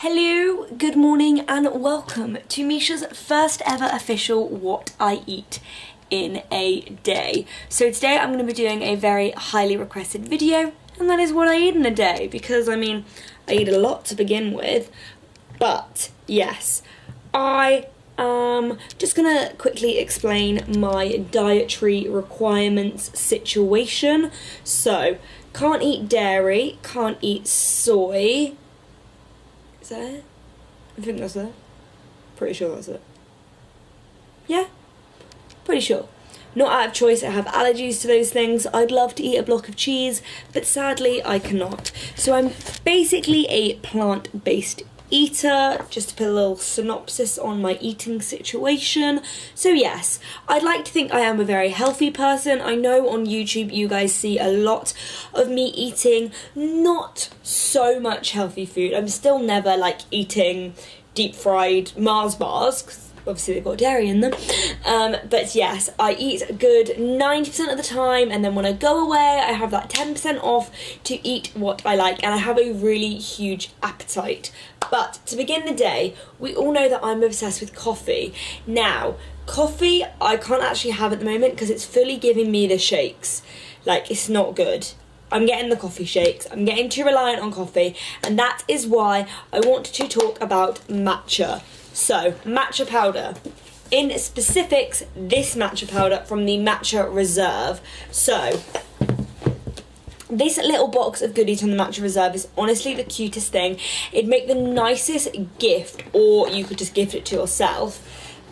Hello, good morning and welcome to Misha's first ever official What I Eat in a Day. So today I'm going to be doing a very highly requested video, and that is what I eat in a day, because I mean, I eat a lot to begin with, but yes, I am just going to quickly explain my dietary requirements situation. So, can't eat dairy, can't eat soy. Is that it? I think that's it. Pretty sure that's it. Yeah? Pretty sure. Not out of choice, I have allergies to those things. I'd love to eat a block of cheese, but sadly I cannot. So I'm basically a plant-based eater, just to put a little synopsis on my eating situation. So yes, I'd like to think I am a very healthy person. I know on YouTube you guys see a lot of me eating not so much healthy food. I'm still never like eating deep fried Mars bars, 'cause obviously they've got dairy in them, but yes, I eat a good 90% of the time, and then when I go away I have that 10% off to eat what I like, and I have a really huge appetite. But to begin the day, we all know that I'm obsessed with coffee. Now, coffee I can't actually have at the moment because it's fully giving me the shakes. Like, it's not good. I'm getting the coffee shakes, I'm getting too reliant on coffee, and that is why I want to talk about matcha. So, matcha powder. In specifics, this matcha powder from the Matcha Reserve. So, this little box of goodies from the Matcha Reserve is honestly the cutest thing. It'd make the nicest gift, or you could just gift it to yourself.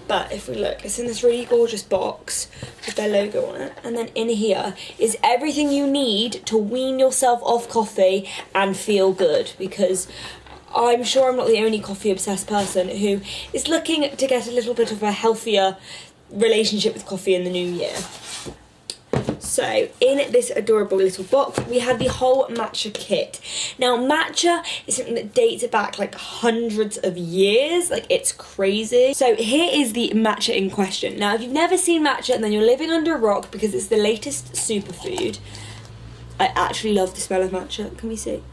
But if we look, it's in this really gorgeous box with their logo on it. And then in here is everything you need to wean yourself off coffee and feel good. Because I'm sure I'm not the only coffee obsessed person who is looking to get a little bit of a healthier relationship with coffee in the new year. So, in this adorable little box, we have the whole matcha kit. Now, matcha is something that dates back like hundreds of years. Like, it's crazy. So, here is the matcha in question. Now, if you've never seen matcha, then you're living under a rock because it's the latest superfood. I actually love the smell of matcha. Can we see?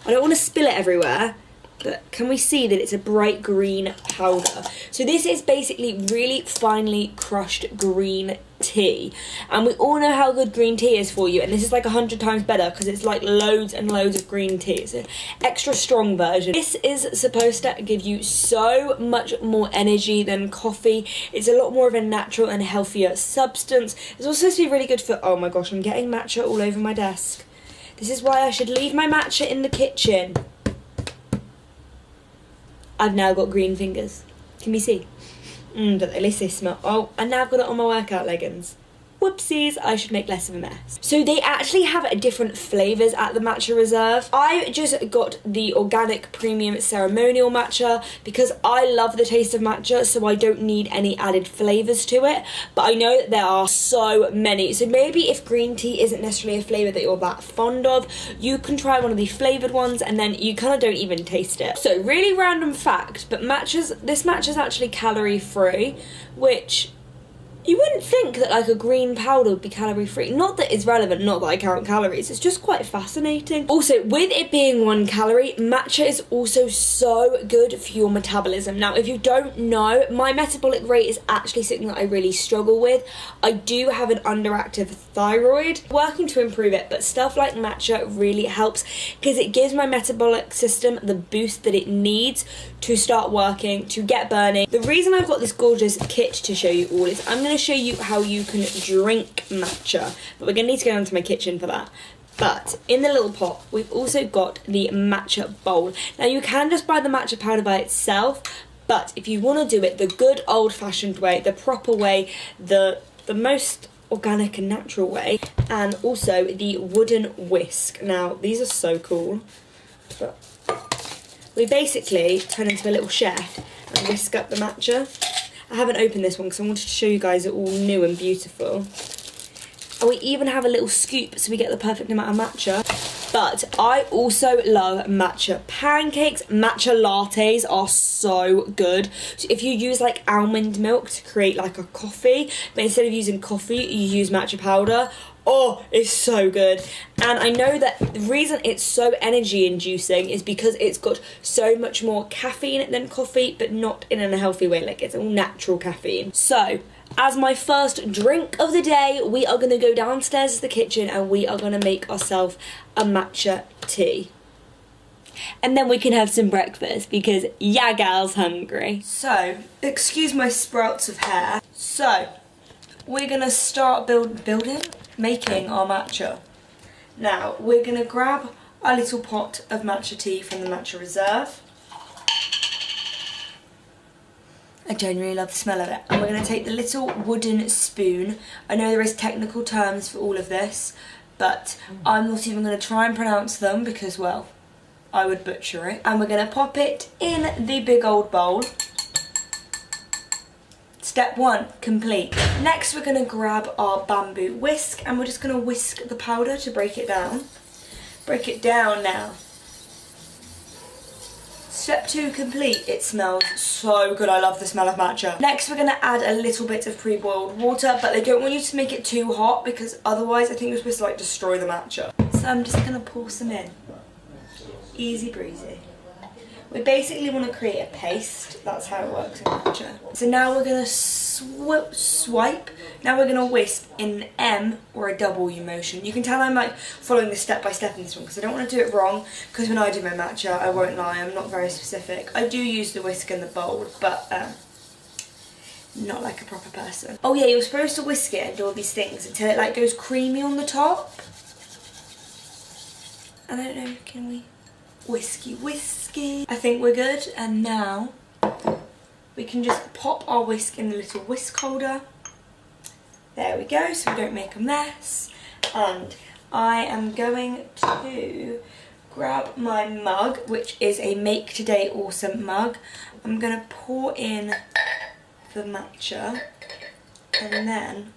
I don't want to spill it everywhere, but can we see that it's a bright green powder? So this is basically really finely crushed green tea, and we all know how good green tea is for you, and this is like 100 times better because it's like loads and loads of green tea. It's an extra strong version. This is supposed to give you so much more energy than coffee. It's a lot more of a natural and healthier substance. It's also supposed to be really good for, oh my gosh, I'm getting matcha all over my desk. This is why I should leave my matcha in the kitchen. I've now got green fingers. Can we see? But at least they smell. Oh, and now I've got it on my workout leggings. Whoopsies, I should make less of a mess. So they actually have different flavours at the Matcha Reserve. I just got the organic premium ceremonial matcha because I love the taste of matcha, so I don't need any added flavours to it. But I know that there are so many. So maybe if green tea isn't necessarily a flavour that you're that fond of, you can try one of the flavoured ones and then you kind of don't even taste it. So really random fact, but this matcha's actually calorie free, which you wouldn't think that like a green powder would be calorie free. Not that it's relevant, not that I count calories, it's just quite fascinating. Also, with it being 1 calorie, matcha is also so good for your metabolism. Now, if you don't know, my metabolic rate is actually something that I really struggle with. I do have an underactive thyroid, working to improve it, but stuff like matcha really helps because it gives my metabolic system the boost that it needs to start working, to get burning. The reason I've got this gorgeous kit to show you all is I'm going to show you how you can drink matcha, but we're going to need to go into my kitchen for that. But in the little pot, we've also got the matcha bowl. Now, you can just buy the matcha powder by itself, but if you want to do it the good old-fashioned way, the proper way, the most organic and natural way, and also the wooden whisk. Now, these are so cool, but we basically turn into a little chef and whisk up the matcha. I haven't opened this one because I wanted to show you guys it all new and beautiful. And we even have a little scoop so we get the perfect amount of matcha. But I also love matcha pancakes. Matcha lattes are so good. So if you use like almond milk to create like a coffee, but instead of using coffee, you use matcha powder, Oh, it's so good. And I know that the reason it's so energy inducing is because it's got so much more caffeine than coffee, but not in a healthy way. Like, it's all natural caffeine. So as my first drink of the day, we are going to go downstairs to the kitchen and we are going to make ourselves a matcha tea. And then we can have some breakfast because ya gal's hungry. So, excuse my sprouts of hair. So, we're going to start making our matcha. Now, we're going to grab a little pot of matcha tea from the Matcha Reserve. I genuinely love the smell of it. And we're going to take the little wooden spoon. I know there is technical terms for all of this, but I'm not even going to try and pronounce them because, well, I would butcher it. And we're going to pop it in the big old bowl. Step 1, complete. Next we're going to grab our bamboo whisk and we're just going to whisk the powder to break it down. Break it down now. Step 2 complete. It smells so good. I love the smell of matcha. Next we're going to add a little bit of pre-boiled water, but they don't want you to make it too hot because otherwise I think you're supposed to like destroy the matcha. So I'm just going to pour some in. Easy breezy. We basically want to create a paste. That's how it works in matcha. So now we're going to swipe. Now we're going to whisk in an M or a W motion. You can tell I'm like following this step by step in this one because I don't want to do it wrong, because when I do my matcha, I won't lie, I'm not very specific. I do use the whisk and the bowl, but not like a proper person. Oh yeah, you're supposed to whisk it and do all these things until it like goes creamy on the top. I don't know, can we? Whiskey. I think we're good, and now we can just pop our whisk in the little whisk holder. There we go, so we don't make a mess. And I am going to grab my mug, which is a Make Today Awesome mug. I'm going to pour in the matcha, and then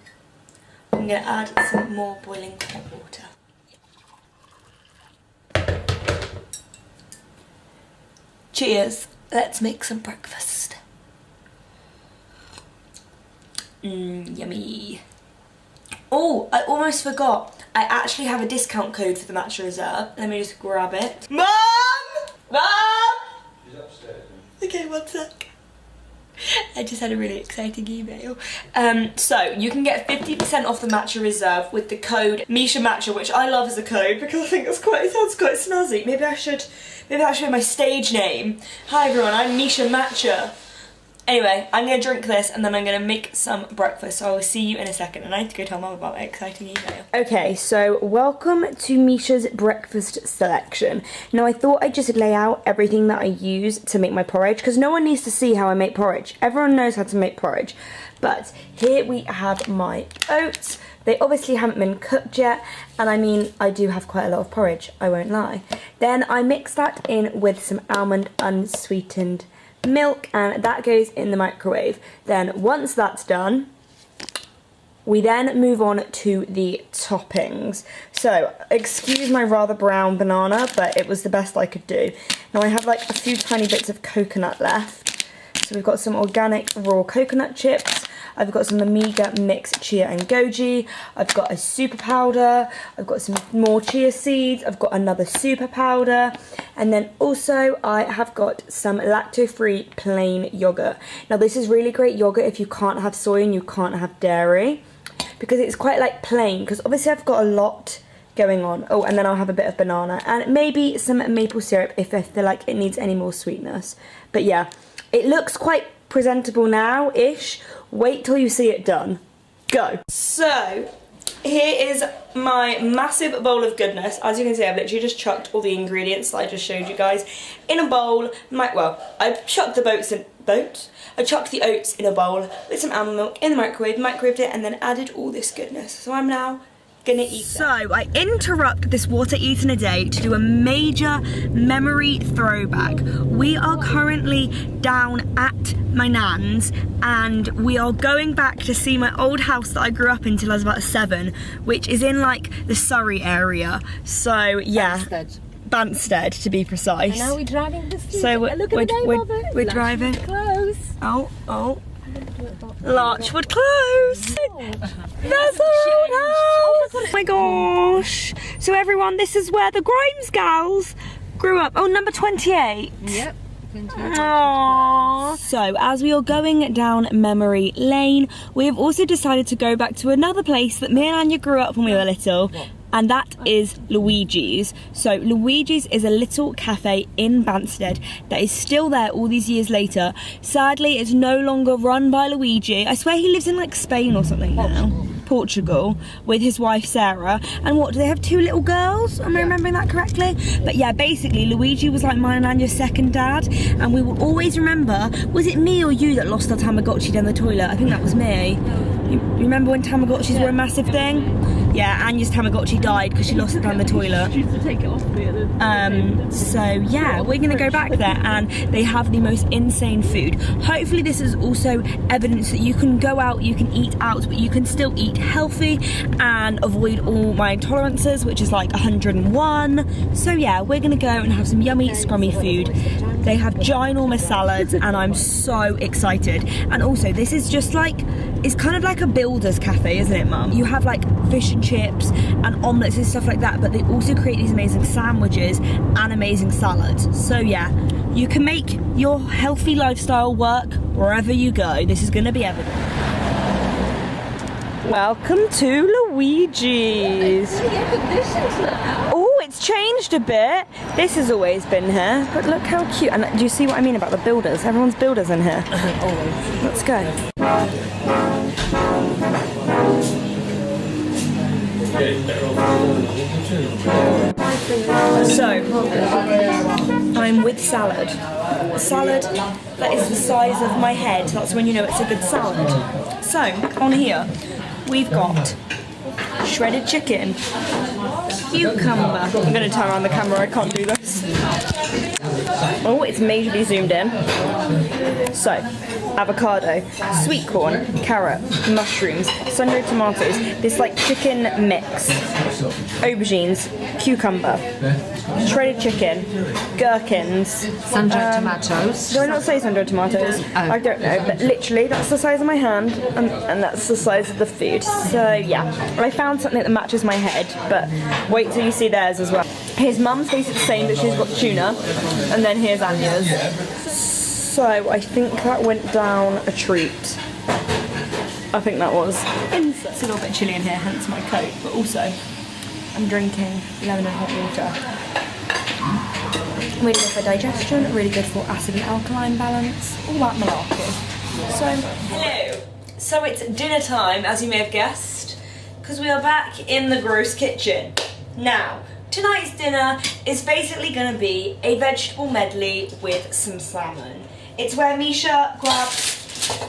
I'm going to add some more boiling hot water. Cheers. Let's make some breakfast. Yummy. Oh, I almost forgot. I actually have a discount code for the Matcha Reserve. Let me just grab it. Mum! Mum! She's upstairs. Okay, one sec. I just had a really exciting email. So you can get 50% off the Matcha Reserve with the code Misha Matcha, which I love as a code because I think it sounds quite snazzy. Maybe that should be my stage name. Hi everyone, I'm Misha Matcha. Anyway, I'm going to drink this and then I'm going to make some breakfast, so I will see you in a second. And I need to go tell Mum about my exciting email. Okay, so welcome to Misha's breakfast selection. Now I thought I'd just lay out everything that I use to make my porridge, because no one needs to see how I make porridge. Everyone knows how to make porridge. But here we have my oats. They obviously haven't been cooked yet, and I mean, I do have quite a lot of porridge, I won't lie. Then I mix that in with some almond unsweetened milk, and that goes in the microwave. Then once that's done, we then move on to the toppings. So excuse my rather brown banana, but it was the best I could do. Now I have like a few tiny bits of coconut left. So we've got some organic raw coconut chips. I've got some Amiga mixed chia and goji. I've got a super powder. I've got some more chia seeds. I've got another super powder. And then also I have got some lacto-free plain yogurt. Now this is really great yogurt if you can't have soy and you can't have dairy, because it's quite like plain, because obviously I've got a lot going on. Oh, and then I'll have a bit of banana and maybe some maple syrup if I feel like it needs any more sweetness. But yeah, it looks quite presentable now-ish. Wait till you see it done. Go. So, here is my massive bowl of goodness. As you can see, I've literally just chucked all the ingredients that I just showed you guys in a bowl. I chucked I chucked the oats in a bowl with some almond milk in the microwave, microwaved it, and then added all this goodness. So I'm now gonna eat. So I interrupt this what I eat in a day to do a major memory throwback. We are currently down at my nan's and we are going back to see my old house that I grew up in till I was about 7, which is in like the Surrey area. So yeah, Banstead to be precise. And now we're driving this. So we're driving. Close. Oh. I'm gonna do it hot. Larchwood Close. That's a roadhouse. Oh my gosh. So everyone, this is where the Grimes gals grew up. Oh, number 28. Yep. Aww. So as we are going down memory lane, we have also decided to go back to another place that me and Anya grew up when we were little, and that is Luigi's. So Luigi's is a little cafe in Banstead that is still there all these years later. Sadly, it's no longer run by Luigi. I swear he lives in like Spain or something now. Portugal, with his wife Sarah. And what, do they have 2 little girls? Am I remembering that correctly? But yeah, basically Luigi was like mine and Anya's second dad, and we will always remember, was it me or you that lost our Tamagotchi down the toilet? I think that was me. You remember when Tamagotchis were a massive thing? Yeah, Anya's Tamagotchi died because she lost it down the toilet. She used to take it off me. So yeah, we're gonna go back there, and they have the most insane food. Hopefully this is also evidence that you can go out, you can eat out, but you can still eat healthy and avoid all my intolerances, which is like 101. So yeah, we're gonna go and have some yummy scrummy food. They have ginormous salads, and I'm so excited. And also, this is just like, it's kind of like a builder's cafe, isn't it, Mum? You have like fish and chips and omelettes and stuff like that, but they also create these amazing sandwiches and amazing salads. So yeah, you can make your healthy lifestyle work wherever you go. This is gonna be evident. Welcome to Luigi's. Oh, it's changed a bit. This has always been here, but look how cute. And do you see what I mean about the builders? Everyone's builders in here. Always. Let's go. So, I'm with salad. A salad that is the size of my head. That's when you know it's a good salad. So, on here, we've got shredded chicken, cucumber. I'm going to turn around the camera, I can't do this. Oh, it's majorly zoomed in. So, avocado, sweet corn, carrot, mushrooms, sun-dried tomatoes, this like chicken mix, aubergines, cucumber, shredded chicken, gherkins, Sun-dried tomatoes. Do I not say sun-dried tomatoes? Oh. I don't know, but literally that's the size of my hand, and that's the size of the food. So yeah, I found something that matches my head, but wait till you see theirs as well. His mum's basically the same, but she's got tuna, and then here's Anya's. So I think that went down a treat. I think that was. It's a little bit chilly in here, hence my coat, but also I'm drinking lemon and hot water. Really good for digestion, really good for acid and alkaline balance, all that malarkey. So, hello. So it's dinner time, as you may have guessed, because we are back in the gross kitchen. Now, tonight's dinner is basically going to be a vegetable medley with some salmon. It's where Misha grabs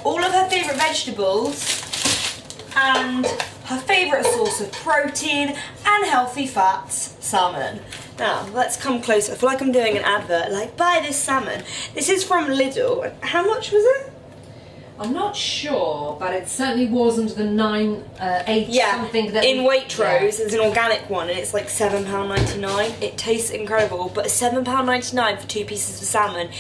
all of her favourite vegetables and her favourite source of protein and healthy fats, salmon. Now, let's come closer. I feel like I'm doing an advert, like, buy this salmon. This is from Lidl. How much was it? I'm not sure, but it certainly wasn't the 8 something that in Waitrose there's an organic one and it's like £7.99. It tastes incredible, but £7.99 for 2 pieces of salmon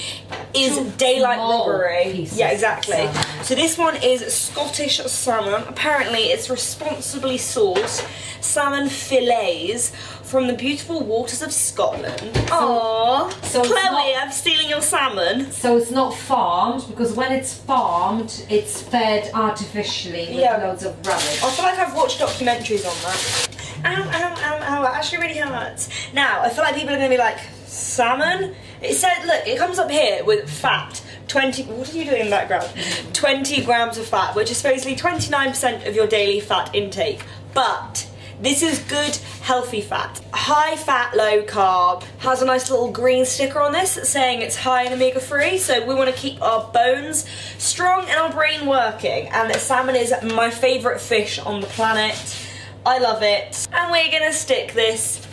is daylight robbery. Yeah, exactly. So this one is Scottish salmon. Apparently it's responsibly sourced salmon fillets from the beautiful waters of Scotland. Aww. So Chloe, I'm stealing your salmon. So it's not farmed, because when it's farmed, it's fed artificially with loads of rubbish. I feel like I've watched documentaries on that. Ow, ow, ow, ow, it actually really hurts. Now, I feel like people are going to be like, salmon? It said, look, it comes up here with fat. 20, what are you doing in the background? 20 grams of fat, which is basically 29% of your daily fat intake. But this is good, healthy fat. High fat, low carb. Has a nice little green sticker on this saying it's high in omega-3, so we want to keep our bones strong and our brain working. And salmon is my favourite fish on the planet. I love it. And we're gonna stick this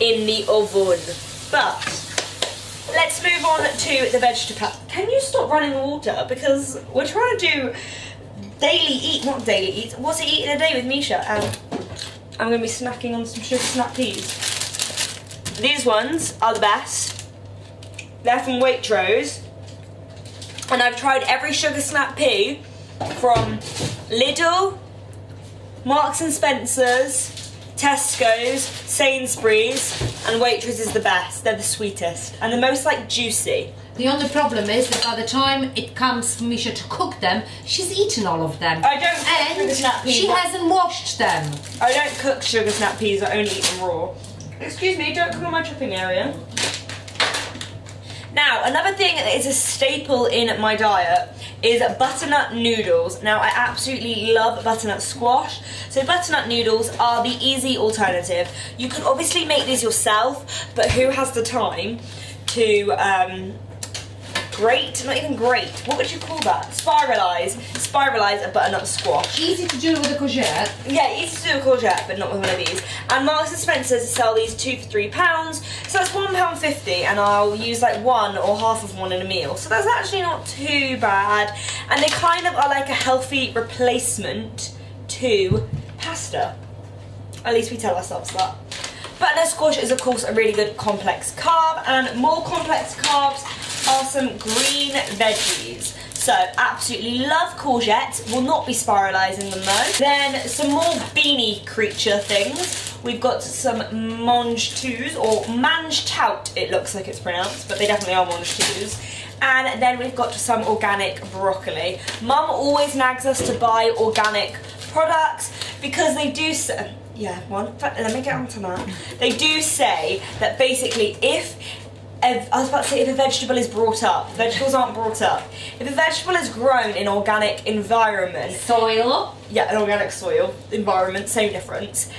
in the oven. But let's move on to the vegetable. Can you stop running water? Because we're trying to do daily eat, not daily eat. What's it eat in a day with Misha? I'm going to be snacking on some sugar snap peas. These ones are the best. They're from Waitrose. And I've tried every sugar snap pea from Lidl, Marks and Spencer's, Tesco's, Sainsbury's, and Waitrose is the best. They're the sweetest and the most like juicy. The only problem is that by the time it comes for Misha to cook them, she's eaten all of them. I don't cook sugar snap peas. She hasn't washed them. I don't cook sugar snap peas, I only eat them raw. Excuse me, don't cook on my chopping area. Now, another thing that is a staple in my diet is butternut noodles. Now, I absolutely love butternut squash. So butternut noodles are the easy alternative. You can obviously make these yourself, but who has the time to not even grate, what would you call that? Spiralise a butternut squash. Easy to do with a courgette. Yeah, easy to do with a courgette, but not with one of these. And Marks and Spencer's sell these 2 for £3, so that's £1.50, and I'll use like one or half of one in a meal. So that's actually not too bad. And they kind of are like a healthy replacement to pasta. At least we tell ourselves that. Butternut squash is of course a really good complex carb, and more complex carbs are some green veggies. So absolutely love courgette, will not be spiralising them though. Then some more beanie creature things. We've got some mange-tous, or mange-tout it looks like it's pronounced, but they definitely are mange-tous. And then we've got some organic broccoli. Mum always nags us to buy organic products because they do say, let me get onto that. They do say that basically if a vegetable is brought up, vegetables aren't brought up. If a vegetable is grown in organic environment, soil, an organic soil environment, same difference.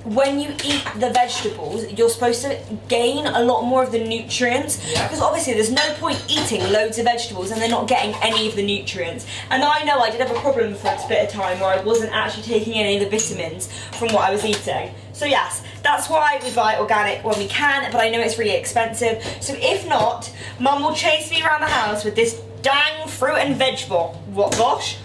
When you eat the vegetables, you're supposed to gain a lot more of the nutrients, because obviously there's no point eating loads of vegetables and they're not getting any of the nutrients. And I know I did have a problem for a bit of time where I wasn't actually taking any of the vitamins from what I was eating. So yes, that's why we buy organic when we can, but I know it's really expensive. So if not, Mum will chase me around the house with this dang fruit and veg wash.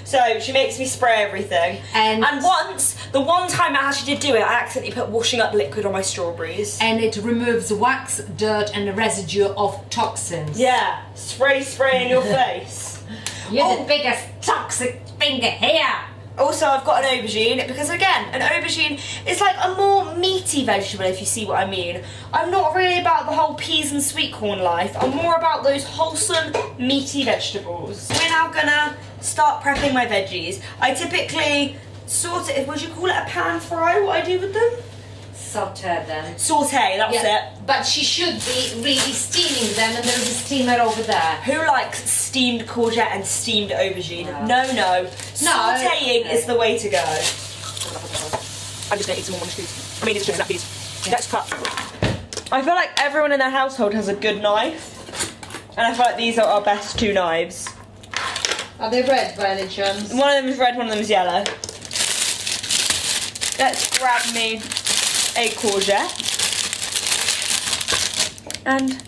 So she makes me spray everything. And once, the one time I actually did do it, I accidentally put washing up liquid on my strawberries. And it removes wax, dirt and the residue of toxins. Yeah, spray in your face. You're the biggest toxic finger here. Also, I've got an aubergine, because again, an aubergine is like a more meaty vegetable, if you see what I mean. I'm not really about the whole peas and sweet corn life. I'm more about those wholesome, meaty vegetables. We're now gonna start prepping my veggies. I typically sort it, would you call it a pan fry, what I do with them? Saute them. Saute, that's it. But she should be really steaming them, and there's a steamer over there. Who likes steamed courgette and steamed aubergine? No. Sauteing is the way to go. I'm just gonna eat some more mange-tous. I mean, it's just snap peas. Let's cut. I feel like everyone in their household has a good knife, and I feel like these are our best 2 knives. Are they red by any chance? One of them is red, one of them is yellow. Let's grab me a courgette, and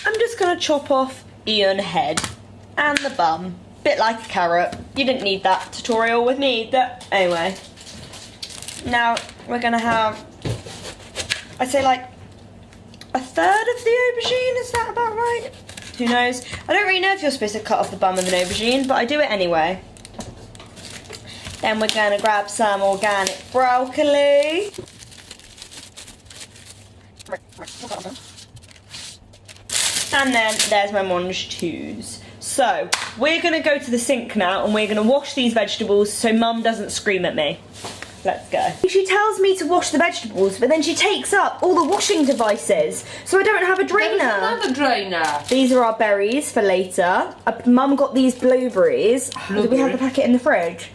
I'm just gonna chop off Ian head and the bum, bit like a carrot. You didn't need that tutorial with me either. Anyway, now we're gonna have, I'd say like a third of the aubergine, is that about right? Who knows? I don't really know if you're supposed to cut off the bum of an aubergine, but I do it anyway. Then we're gonna grab some organic broccoli. And then there's my mange-tous. So, we're gonna go to the sink now and we're gonna wash these vegetables so Mum doesn't scream at me. Let's go. She tells me to wash the vegetables, but then she takes up all the washing devices, so I don't have a drainer. There's another drainer. These are our berries for later. Mum got these blueberries. Do we have the packet in the fridge?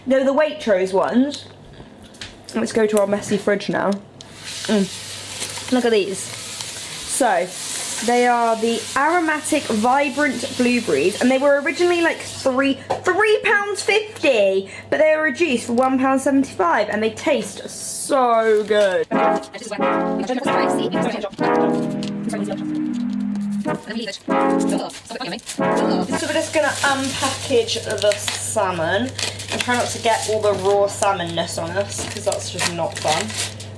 No, the Waitrose ones. Let's go to our messy fridge now. Look at these. So, they are the aromatic vibrant blueberries, and they were originally like £3.50, but they were reduced for £1.75, and they taste so good. So we're just gonna unpackage the salmon and try not to get all the raw salmonness on us, because that's just not fun.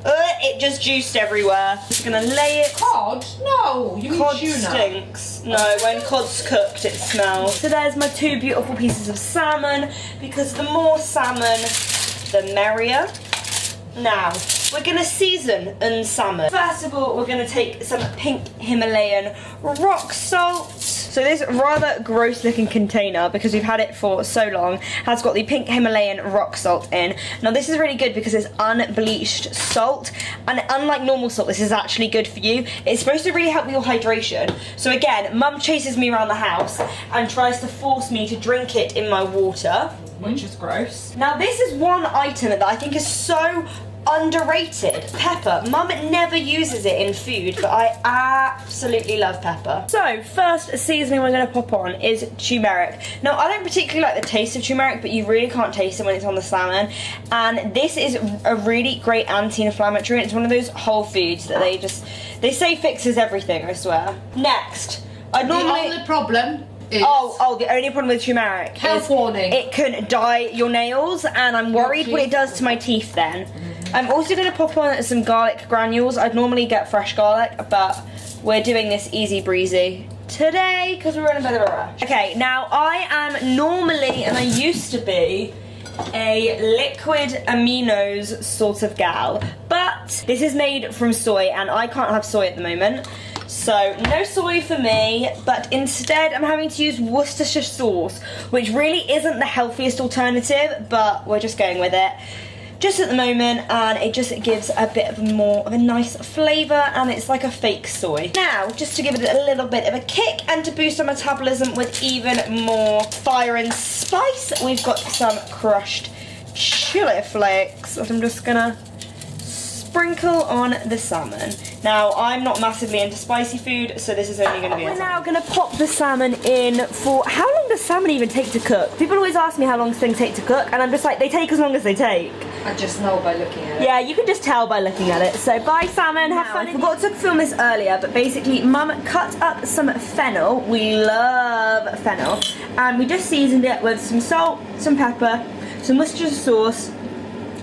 It just juiced everywhere. Just gonna lay it. Cod? No, you mean Cod tuna. stinks. No, when cod's cooked, it smells. So there's my 2 beautiful pieces of salmon, because the more salmon, the merrier. Now, we're gonna season and salmon. First of all, we're gonna take some pink Himalayan rock salt. So this rather gross looking container, because we've had it for so long, has got the pink Himalayan rock salt in. Now this is really good because it's unbleached salt, and unlike normal salt, this is actually good for you. It's supposed to really help with your hydration. So again, Mum chases me around the house and tries to force me to drink it in my water, which is gross. Now this is one item that I think is so underrated. Pepper. Mum never uses it in food, but I absolutely love pepper. So first seasoning we're going to pop on is turmeric. Now I don't particularly like the taste of turmeric, but you really can't taste it when it's on the salmon, and this is a really great anti-inflammatory. It's one of those whole foods that they say fixes everything, I swear. Next, I normally... The only problem is... Oh, the only problem with turmeric health is warning. It can dye your nails, and I'm worried what it does to my teeth then. I'm also going to pop on some garlic granules. I'd normally get fresh garlic, but we're doing this easy breezy today because we're in a bit of a rush. Okay, now I am normally, and I used to be, a liquid aminos sort of gal, but this is made from soy and I can't have soy at the moment. So no soy for me, but instead I'm having to use Worcestershire sauce, which really isn't the healthiest alternative, but we're just going with it just at the moment, and it just gives a bit of more of a nice flavour, and it's like a fake soy. Now, just to give it a little bit of a kick and to boost our metabolism with even more fire and spice, we've got some crushed chili flakes that I'm just gonna sprinkle on the salmon. Now, I'm not massively into spicy food, so this is only going to be... We're now going to pop the salmon in for... How long does salmon even take to cook? People always ask me how long things take to cook, and I'm just like, they take as long as they take. I just know by looking at it. Yeah, you can just tell by looking at it. So, bye salmon, have fun. I forgot to film this earlier, but basically, Mum cut up some fennel. We love fennel. And we just seasoned it with some salt, some pepper, some Worcestershire sauce,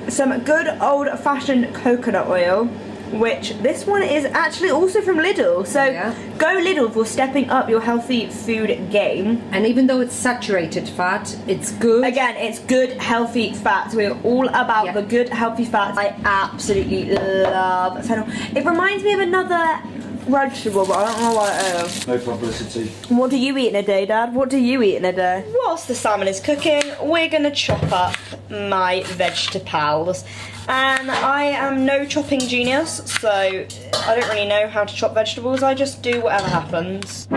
some good old-fashioned coconut oil, which this one is actually also from Lidl. So go Lidl for stepping up your healthy food game. And even though it's saturated fat, it's good. Again, it's good, healthy fats. We're all about the good, healthy fats. I absolutely love fennel. It reminds me of another vegetable, but I don't know what it is. No publicity. What do you eat in a day, Dad? What do you eat in a day? Whilst the salmon is cooking, we're going to chop up my vegetables. And I am no chopping genius, so I don't really know how to chop vegetables. I just do whatever happens.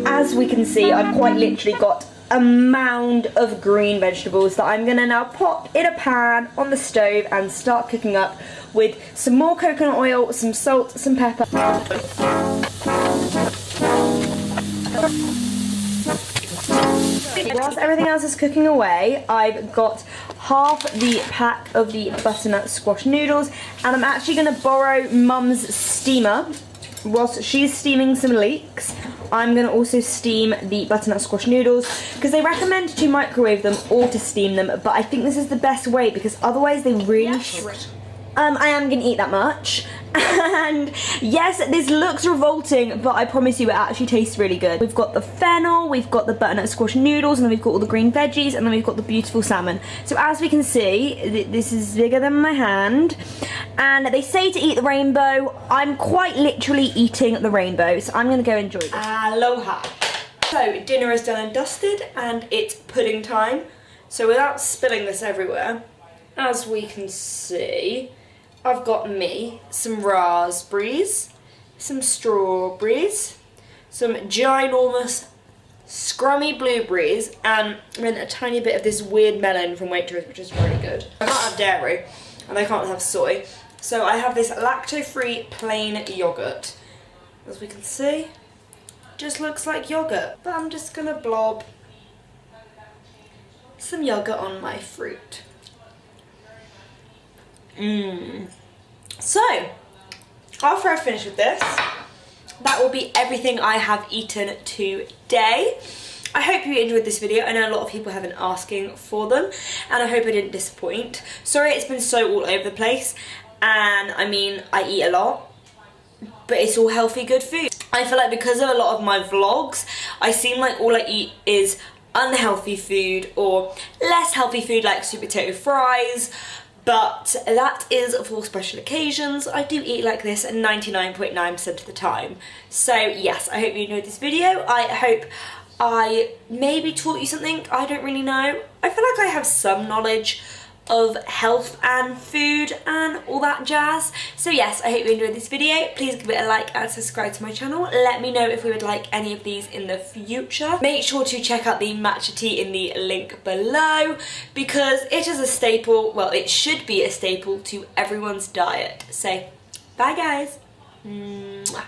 As we can see, I've quite literally got a mound of green vegetables that I'm gonna now pop in a pan on the stove and start cooking up with some more coconut oil, some salt, some pepper. Whilst everything else is cooking away, I've got half the pack of the butternut squash noodles, and I'm actually gonna borrow Mum's steamer. Whilst she's steaming some leeks, I'm going to also steam the butternut squash noodles, because they recommend to microwave them or to steam them, but I think this is the best way because otherwise they really... I am going to eat that much. And yes, this looks revolting, but I promise you it actually tastes really good. We've got the fennel, we've got the butternut squash noodles, and then we've got all the green veggies, and then we've got the beautiful salmon. So as we can see, this is bigger than my hand. And they say to eat the rainbow. I'm quite literally eating the rainbow, so I'm going to go enjoy this. Aloha. So dinner is done and dusted, and it's pudding time. So without spilling this everywhere, as we can see, I've got me some raspberries, some strawberries, some ginormous scrummy blueberries, and then a tiny bit of this weird melon from Waitrose, which is really good. I can't have dairy, and I can't have soy, so I have this lacto-free plain yogurt. As we can see, just looks like yogurt, but I'm just gonna blob some yogurt on my fruit. So, after I finish with this, that will be everything I have eaten today. I hope you enjoyed this video. I know a lot of people have been asking for them, and I hope I didn't disappoint. Sorry it's been so all over the place, and I mean, I eat a lot, but it's all healthy, good food. I feel like because of a lot of my vlogs, I seem like all I eat is unhealthy food or less healthy food like sweet potato fries, but that is for special occasions. I do eat like this 99.9% of the time. So yes, I hope you enjoyed this video. I hope I maybe taught you something. I don't really know. I feel like I have some knowledge of health and food and all that jazz. So yes, I hope you enjoyed this video. Please give it a like and subscribe to my channel. Let me know if we would like any of these in the future. Make sure to check out the matcha tea in the link below because it is a staple, well, it should be a staple to everyone's diet. So bye guys. Mwah.